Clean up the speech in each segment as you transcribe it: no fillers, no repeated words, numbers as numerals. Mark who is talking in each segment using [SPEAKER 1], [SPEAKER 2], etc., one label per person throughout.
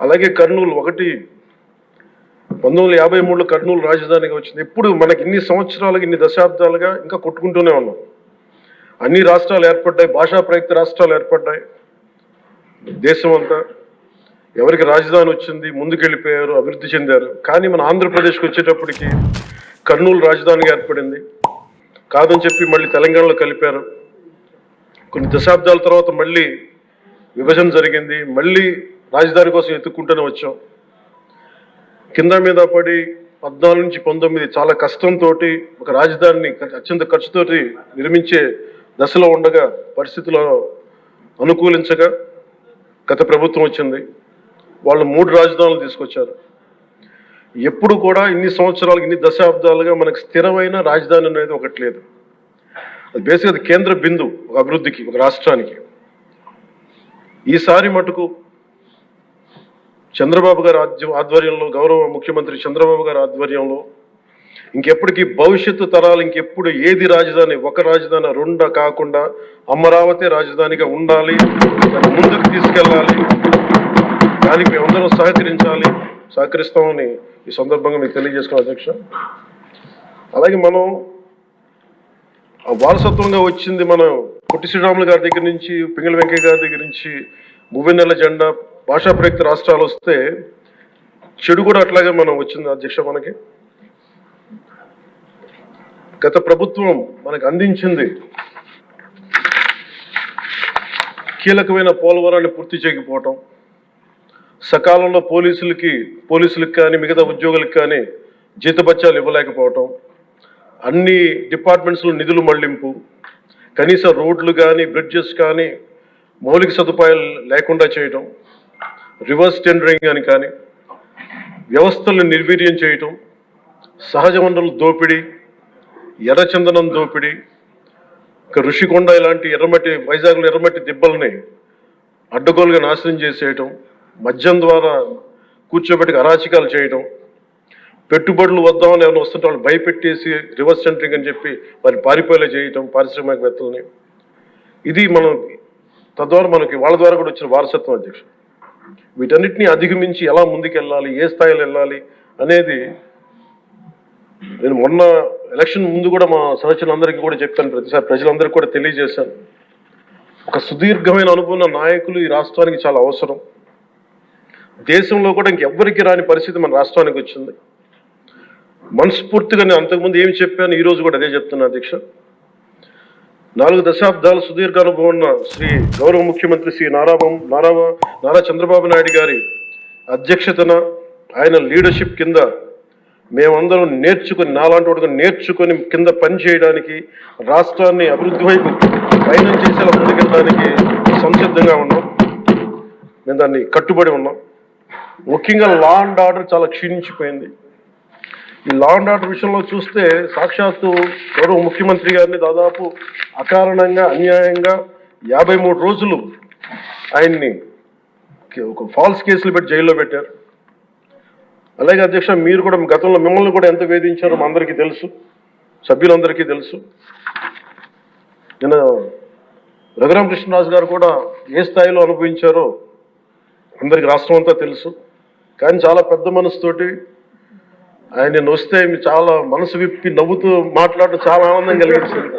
[SPEAKER 1] అలాగే కర్నూలు 1953లో కర్నూలు రాజధానిగా వచ్చింది. ఇప్పుడు మనకి ఇన్ని సంవత్సరాలుగా ఇన్ని దశాబ్దాలుగా ఇంకా కొట్టుకుంటూనే ఉన్నాం. అన్ని రాష్ట్రాలు ఏర్పడ్డాయి, భాషా ప్రయుక్త రాష్ట్రాలు ఏర్పడ్డాయి. దేశం అంతా ఎవరికి రాజధాని వచ్చింది ముందుకెళ్ళిపోయారు, అభివృద్ధి చెందారు. కానీ మన ఆంధ్రప్రదేశ్కి వచ్చేటప్పటికి కర్నూలు రాజధానిగా ఏర్పడింది. కాదని చెప్పి మళ్ళీ తెలంగాణలో కలిపారు. కొన్ని దశాబ్దాల తర్వాత మళ్ళీ విభజన జరిగింది. మళ్ళీ రాజధాని కోసం ఎత్తుక్కుంటూనే వచ్చాం. కింద మీద పడి 14 నుంచి 19 చాలా కష్టంతో ఒక రాజధానిని అత్యంత ఖర్చుతోటి నిర్మించే దశలో ఉండగా పరిస్థితుల్లో అనుకూలించగా గత ప్రభుత్వం వచ్చింది. వాళ్ళు 3 రాజధానులు తీసుకొచ్చారు. ఎప్పుడు కూడా ఇన్ని సంవత్సరాలు ఇన్ని దశాబ్దాలుగా మనకు స్థిరమైన రాజధాని అనేది ఒకటి లేదు. అది బేసిక్గా అది కేంద్ర బిందువు ఒక అభివృద్ధికి, ఒక రాష్ట్రానికి. ఈసారి మటుకు చంద్రబాబు గారి ఆధ్వర్యంలో, గౌరవ ముఖ్యమంత్రి చంద్రబాబు గారి ఆధ్వర్యంలో ఇంకెప్పటికీ భవిష్యత్తు తరాలు ఇంకెప్పుడు ఏది రాజధాని, ఒక రాజధాని 2 కాకుండా అమరావతి రాజధానిగా ఉండాలి, ముందుకు తీసుకెళ్ళాలి. దానికి మేమందరం సహకరిస్తామని ఈ సందర్భంగా మీకు తెలియజేసుకున్నాం అధ్యక్ష. అలాగే మనం వారసత్వంగా వచ్చింది మనం పొట్టి శ్రీరాములు గారి దగ్గర నుంచి, పింగళి వెంకయ్య గారి దగ్గర నుంచి భువనెల జెండా, భాషా ప్రయుక్త రాష్ట్రాలు వస్తే చెడు కూడా అట్లాగే మనం వచ్చింది అధ్యక్ష. మనకి గత ప్రభుత్వం మనకు అందించింది కీలకమైన పోలవరాన్ని పూర్తి చేయకపోవటం, సకాలంలో పోలీసులకు కానీ మిగతా ఉద్యోగులకు కానీ జీతభత్యాలు ఇవ్వలేకపోవటం, అన్ని డిపార్ట్మెంట్స్లో నిధులు మళ్లింపు, కనీస రోడ్లు కానీ బ్రిడ్జెస్ కానీ మౌలిక సదుపాయాలు లేకుండా చేయటం, రివర్స్ టెండరింగ్ అని కానీ వ్యవస్థలను నిర్వీర్యం చేయటం, సహజ వనరుల దోపిడీ, ఎర్రచందనం దోపిడీ, ఋషికొండ ఇలాంటి వైజాగ్లో ఎర్రమట్టి దిబ్బల్ని అడ్డగోలుగా నాశనం చేసేయటం, మద్యం ద్వారా కూర్చోబెట్టి అరాచకాలు చేయటం, పెట్టుబడులు వద్దామని ఎవరైనా వస్తుంటే వాళ్ళు భయపెట్టేసి రివర్స్ టెండరింగ్ అని చెప్పి వారిని పారిపోయేలా చేయటం పారిశ్రామికవేత్తలని. ఇది మనం తద్వారా మనకి వాళ్ళ ద్వారా కూడా వచ్చిన వారసత్వం అధ్యక్ష. వీటన్నిటిని అధిగమించి ఎలా ముందుకెళ్ళాలి, ఏ స్థాయిలో వెళ్ళాలి అనేది నేను మొన్న ఎలక్షన్ ముందు కూడా మా సహచరులందరికీ కూడా చెప్పాను, ప్రతిసారి ప్రజలందరికీ కూడా తెలియజేశాను. ఒక సుదీర్ఘమైన అనుభవం నాయకులు ఈ రాష్ట్రానికి చాలా అవసరం. దేశంలో కూడా ఇంకెవ్వరికి రాని పరిస్థితి మన రాష్ట్రానికి వచ్చింది. మనస్ఫూర్తిగా నేను అంతకుముందు ఏమి చెప్పాను, ఈరోజు కూడా అదే చెప్తున్నా అధ్యక్ష. 4 దశాబ్దాల సుదీర్ఘ అనుభవం ఉన్న శ్రీ గౌరవ ముఖ్యమంత్రి శ్రీ నారా చంద్రబాబు నాయుడు గారి అధ్యక్షతన, ఆయన లీడర్షిప్ కింద మేమందరం నేర్చుకుని, నాలాంటి వాడుగా నేర్చుకొని కింద పనిచేయడానికి, రాష్ట్రాన్ని అభివృద్ధి వైపు పయనం చేసేలా ముందుకెళ్ళడానికి సంసిద్ధంగా ఉన్నాం. మేము దాన్ని కట్టుబడి ఉన్నాం. ముఖ్యంగా లా అండ్ ఆర్డర్ చాలా క్షీణించిపోయింది. ఈ లా అండ్ ఆర్డర్ విషయంలో చూస్తే సాక్షాత్తు గౌరవ ముఖ్యమంత్రి గారిని దాదాపు అకారణంగా అన్యాయంగా 53 రోజులు ఆయన్ని ఒక ఫాల్స్ కేసులు పెట్టి జైల్లో పెట్టారు. అలాగే అధ్యక్ష, మీరు కూడా గతంలో మిమ్మల్ని కూడా ఎంత వేధించారో మా అందరికీ తెలుసు, సభ్యులందరికీ తెలుసు. నేను రఘురామకృష్ణరాజు గారు కూడా ఏ స్థాయిలో అనుభవించారో అందరికి రాష్ట్రం అంతా తెలుసు. కానీ చాలా పెద్ద మనసుతోటి ఆయన వస్తే చాలా మనసు విప్పి నవ్వుతూ మాట్లాడటం చాలా ఆనందం కలిగించింది.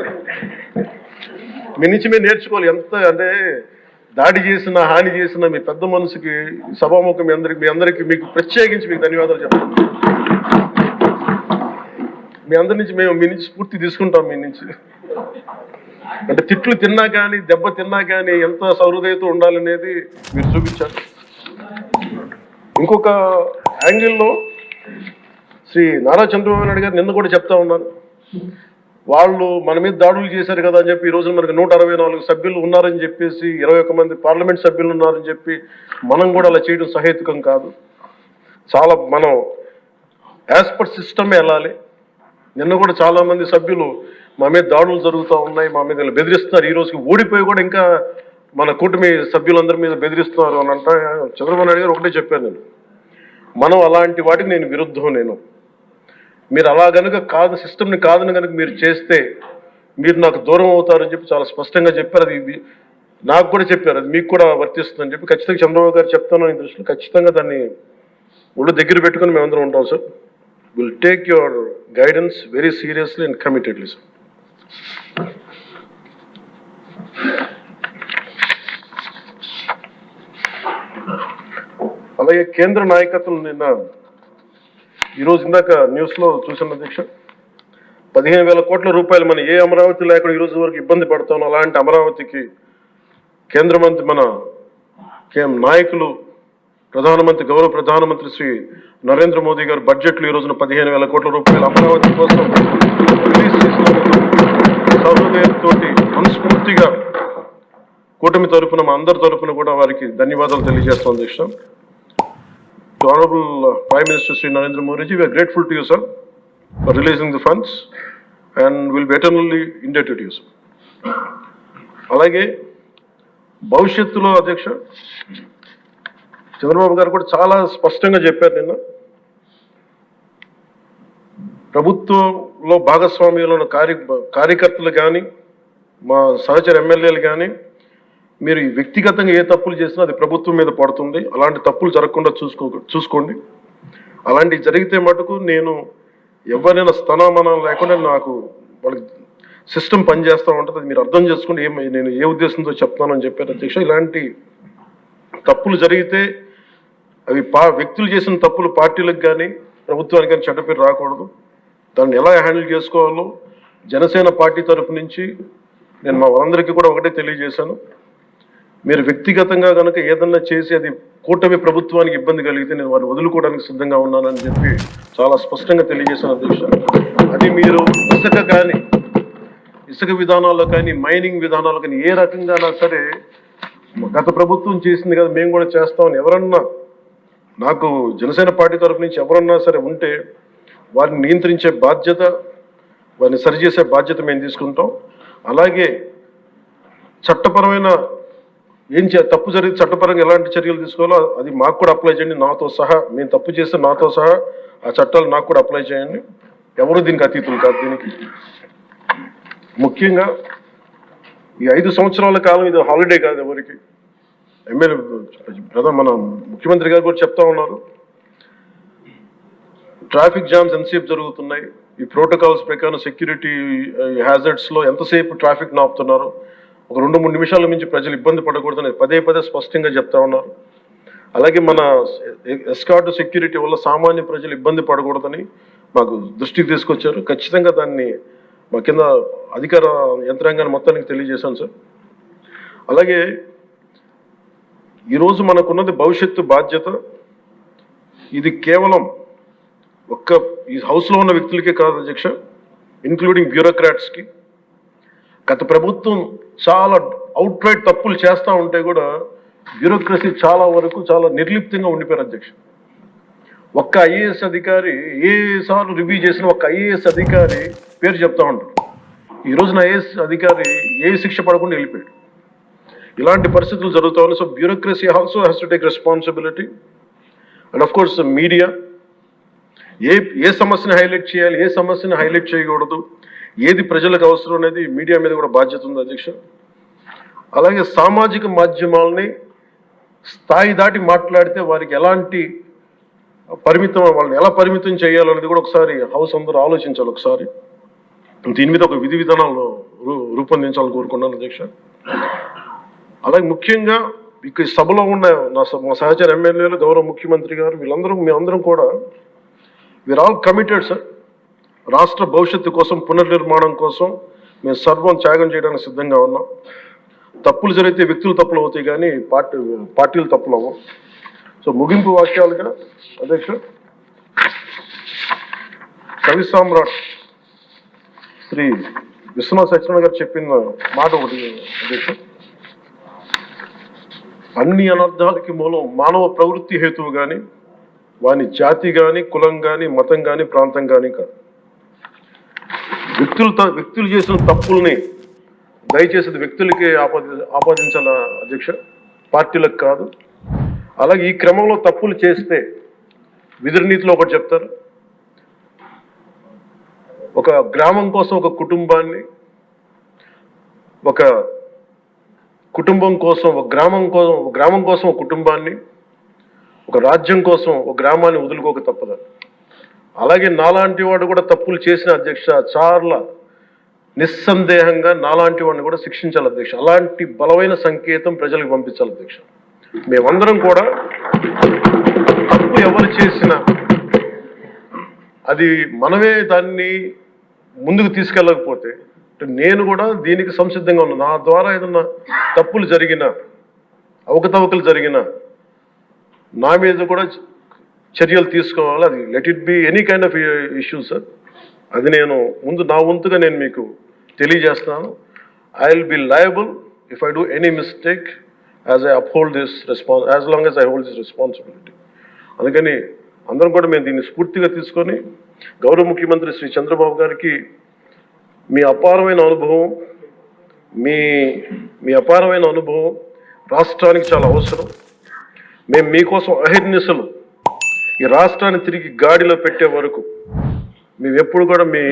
[SPEAKER 1] మీ నుంచి మీరు నేర్చుకోవాలి. ఎంత అంటే దాడి చేసిన, హాని చేసిన మీ పెద్ద మనసుకి సభాముఖం మీ అందరికీ మీకు ప్రత్యేకించి మీకు ధన్యవాదాలు చెప్తాను. మీ అందరి నుంచి మీ నుంచి స్ఫూర్తి తీసుకుంటాం. మీ నుంచి అంటే తిట్లు తిన్నా కానీ, దెబ్బ తిన్నా కానీ ఎంత సౌహృదయతో ఉండాలనేది మీరు చూపించారు. ఇంకొక యాంగిల్లో శ్రీ నారా చంద్రబాబు నాయుడు గారు నిన్న కూడా చెప్తా ఉన్నాను, వాళ్ళు మన మీద దాడులు చేశారు కదా అని చెప్పి ఈరోజు మనకు 164 సభ్యులు ఉన్నారని చెప్పేసి, 21 మంది పార్లమెంట్ సభ్యులు ఉన్నారని చెప్పి మనం కూడా అలా చేయడం సహేతుకం కాదు. చాలా మనం యాజ్ పర్ సిస్టమే వెళ్ళాలి. నిన్న కూడా చాలా మంది సభ్యులు మా మీద దాడులు జరుగుతూ ఉన్నాయి, మా మీద బెదిరిస్తున్నారు, ఈ రోజుకి ఓడిపోయి కూడా ఇంకా మన కూటమి సభ్యులందరి మీద బెదిరిస్తున్నారు అని అంటే, చంద్రబాబు నాయుడు గారు ఒకటే చెప్పాను, మనం అలాంటి వాటికి నేను విరుద్ధం. మీరు అలా కనుక కాదు, సిస్టమ్ని కాదని కనుక మీరు చేస్తే మీరు నాకు దూరం అవుతారని చెప్పి చాలా స్పష్టంగా చెప్పారు. అది నాకు కూడా చెప్పారు, అది మీకు కూడా వర్తిస్తుందని చెప్పి. ఖచ్చితంగా చంద్రబాబు గారు చెప్తాను ఈ దృష్టిలో ఖచ్చితంగా దాన్ని ఒళ్ళు దగ్గర పెట్టుకుని మేమందరం ఉంటాం sir. Will take your guidance very seriously and committedly sir. అలాగే కేంద్ర నాయకత్వం నిన్న ఈరోజు ఇందాక న్యూస్లో చూసిన అధ్యక్ష, 15,000 కోట్ల రూపాయలు మన ఏ అమరావతి లేకుండా ఈరోజు వరకు ఇబ్బంది పడతాం, అలాంటి అమరావతికి కేంద్ర మంత్రి మన నాయకులు ప్రధానమంత్రి గౌరవ ప్రధానమంత్రి శ్రీ నరేంద్ర మోదీ గారు బడ్జెట్లో ఈ రోజున 15,000 కోట్ల రూపాయలు అమరావతి కోసం రిలీజ్ చేసినందుకు సహృదయంతో మనస్ఫూర్తిగా కూటమి తరఫున మా అందరి తరఫున కూడా వారికి ధన్యవాదాలు తెలియజేస్తాం అధ్యక్ష. To Honorable Prime Minister Sri Narendra Modi ji, we are grateful to you, sir, for releasing the funds and will be eternally indebted to you, sir. అలాగే భవిష్యత్తులో అధ్యక్ష చంద్రబాబు గారు కూడా చాలా స్పష్టంగా చెప్పారు నిన్న, ప్రభుత్వంలో భాగస్వామ్యంలో ఉన్న కార్యకర్తలు కానీ మా సహచర ఎమ్మెల్యేలు కానీ మీరు వ్యక్తిగతంగా ఏ తప్పులు చేసినా అది ప్రభుత్వం మీద పడుతుంది, అలాంటి తప్పులు జరగకుండా చూసుకోండి. అలాంటివి జరిగితే మటుకు నేను ఎవరైనా స్థనామనం లేకుండా నాకు వాళ్ళకి సిస్టమ్ పనిచేస్తూ ఉంటుంది, అది మీరు అర్థం చేసుకోండి నేను ఏ ఉద్దేశంతో చెప్తానని చెప్పారు అధ్యక్ష. ఇలాంటి తప్పులు జరిగితే అవి వ్యక్తులు చేసిన తప్పులు పార్టీలకు కానీ ప్రభుత్వానికి కానీ చెడ్డ పేరు రాకూడదు. దాన్ని ఎలా హ్యాండిల్ చేసుకోవాలో జనసేన పార్టీ తరఫు నుంచి నేను మా వాళ్ళందరికీ కూడా ఒకటే తెలియజేశాను. మీరు వ్యక్తిగతంగా కనుక ఏదన్నా చేసి అది కూటమి ప్రభుత్వానికి ఇబ్బంది కలిగితే నేను వారిని వదులుకోవడానికి సిద్ధంగా ఉన్నానని చెప్పి చాలా స్పష్టంగా తెలియజేశాను అధ్యక్ష. అది మీరు ఇసుక విధానాల్లో కానీ మైనింగ్ విధానాల్లో కానీ ఏ రకంగానా సరే గత ప్రభుత్వం చేసింది కదా మేము కూడా చేస్తామని ఎవరన్నా నాకు జనసేన పార్టీ తరఫు నుంచి ఎవరన్నా సరే ఉంటే వారిని నియంత్రించే బాధ్యత, వారిని సరిచేసే బాధ్యత మేము తీసుకుంటాం. అలాగే చట్టపరమైన తప్పు జరిగితే చట్టపరంగా ఎలాంటి చర్యలు తీసుకోవాలో అది మాకు కూడా అప్లై చేయండి, నాతో సహా. మేము తప్పు చేస్తే నాతో సహా ఆ చట్టాలు నాకు కూడా అప్లై చేయండి. ఎవరు దీనికి అతీతులు కాదు. దీనికి ముఖ్యంగా ఈ 5 సంవత్సరాల కాలం ఇది హాలిడే కాదు ఎవరికి. మన ముఖ్యమంత్రి గారు కూడా చెప్తా ఉన్నారు, ట్రాఫిక్ జామ్స్ ఎంతసేపు జరుగుతున్నాయి, ఈ ప్రోటోకాల్స్ ప్రకారం సెక్యూరిటీ హ్యాజర్డ్స్లో ఎంతసేపు ట్రాఫిక్ ఆపుతున్నారు, ఒక 2-3 నిమిషాల నుంచి ప్రజలు ఇబ్బంది పడకూడదని పదే స్పష్టంగా చెప్తా ఉన్నారు. అలాగే మన ఎస్కార్ట్ సెక్యూరిటీ వల్ల సామాన్య ప్రజలు ఇబ్బంది పడకూడదని మాకు దృష్టికి తీసుకొచ్చారు. ఖచ్చితంగా దాన్ని మా కింద అధికార యంత్రాంగాన్ని మొత్తానికి తెలియజేశాను సార్. అలాగే ఈరోజు మనకున్నది భవిష్యత్తు బాధ్యత. ఇది కేవలం ఈ హౌస్లో ఉన్న వ్యక్తులకే కాదు అధ్యక్ష, ఇంక్లూడింగ్ బ్యూరోక్రాట్స్కి. గత ప్రభుత్వం చాలా అవుట్ రైట్ తప్పులు చేస్తూ ఉంటే కూడా బ్యూరోక్రసీ చాలా వరకు చాలా నిర్లిప్తంగా ఉండిపోయారు అధ్యక్ష. ఒక్క ఐఏఎస్ అధికారి ఏసార్లు రివ్యూ చేసిన ఒక్క ఐఏఎస్ అధికారి పేరు చెప్తా ఉంటారు. ఈ రోజున ఐఏఎస్ అధికారి ఏ శిక్ష పడకుండా వెళ్ళిపోయాడు. ఇలాంటి పరిస్థితులు జరుగుతూ ఉన్నాయి. So bureaucracy also has to take responsibility. And of course media ఏ సమస్యని హైలైట్ చేయాలి, ఏ సమస్యని హైలైట్ చేయకూడదు, ఏది ప్రజలకు అవసరం అనేది మీడియా మీద కూడా బాధ్యత ఉంది అధ్యక్ష. అలాగే సామాజిక మాధ్యమాలని స్థాయి దాటి మాట్లాడితే వారికి ఎలాంటి వాళ్ళని ఎలా పరిమితం చేయాలనేది కూడా ఒకసారి హౌస్ అందరూ ఆలోచించాలి. ఒకసారి దీని మీద ఒక విధి విధానాలను రూపొందించాలని కోరుకున్నాను అధ్యక్ష. అలాగే ముఖ్యంగా ఇక సభలో ఉన్న మా సహచర ఎమ్మెల్యేలు, గౌరవ ముఖ్యమంత్రి గారు, మేమందరం కూడా వీఆర్ ఆల్ కమిటెడ్ సార్. రాష్ట్ర భవిష్యత్తు కోసం, పునర్నిర్మాణం కోసం మేము సర్వం త్యాగం చేయడానికి సిద్ధంగా ఉన్నాం. తప్పులు జరిగితే వ్యక్తులు తప్పులు అవుతాయి కానీ పార్టీలు తప్పులు అవ్వవు. సో ముగింపు వాక్యాలుగా అధ్యక్ష, కవి సామ్రాట్ శ్రీ విశ్వనాథ సత్యనారాయణ గారు చెప్పిన మాట ఒకటి అధ్యక్ష, అన్ని అనర్థాలకి మూలం మానవ ప్రవృత్తి హేతువు కానీ వాని జాతి కానీ, కులం కానీ, మతం కానీ, ప్రాంతం కానీ కాదు. వ్యక్తులు చేసిన తప్పుల్ని దయచేసి వ్యక్తులకి ఆపాదించాల అధ్యక్ష, పార్టీలకు కాదు. అలాగే ఈ క్రమంలో తప్పులు చేస్తే విధునీతిలో ఒకటి చెప్తారు, ఒక గ్రామం కోసం ఒక కుటుంబాన్ని, ఒక కుటుంబం కోసం, ఒక గ్రామం కోసం ఒక కుటుంబాన్ని, ఒక రాజ్యం కోసం ఒక గ్రామాన్ని వదులుకోక తప్పదు. అలాగే నాలాంటి వాడు కూడా తప్పులు చేసిన అధ్యక్ష, చాలా నిస్సందేహంగా నాలాంటి వాడిని కూడా శిక్షించాలి అధ్యక్ష. అలాంటి బలమైన సంకేతం ప్రజలకు పంపించాలి అధ్యక్ష. మేమందరం కూడా తప్పు ఎవరు చేసినా అది మనమే దాన్ని ముందుకు తీసుకెళ్ళకపోతే, నేను కూడా దీనికి సంసిద్ధంగా ఉన్నాను. నా ద్వారా ఏదన్నా తప్పులు జరిగినా, అవకతవకలు జరిగినా నా మీద కూడా చర్యలు తీసుకోవాలి. అది let it be any kind of issue sir. అది నేను ముందు నా వంతుగా నేను మీకు తెలియజేస్తున్నాను. I will be liable if I do any mistake as I uphold this as long as I hold this responsibility. అందుకని అందరం కూడా మేము దీన్ని స్ఫూర్తిగా తీసుకొని గౌరవ ముఖ్యమంత్రి శ్రీ చంద్రబాబు గారికి మీ అపారమైన అనుభవం రాష్ట్రానికి చాలా అవసరం. మేము మీకోసం అహిర్నిశలు ఈ రాష్ట్రాన్ని తిరిగి గాడిలో పెట్టే వరకు మేము ఎప్పుడు కూడా మీ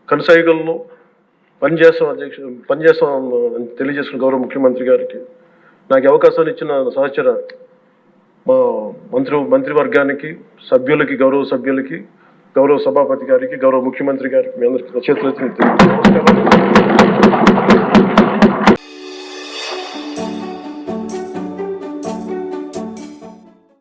[SPEAKER 1] కనసాయిగల్లో పనిచేస్తాం తెలియజేసుకున్న గౌరవ ముఖ్యమంత్రి గారికి, నాకు అవకాశాన్ని ఇచ్చిన సహచర మా మంత్రివర్గానికి, సభ్యులకి, గౌరవ సభ్యులకి, గౌరవ సభాపతి గారికి, గౌరవ ముఖ్యమంత్రి గారికి మీ అందరికీ చేతులెత్తి నమస్కారం.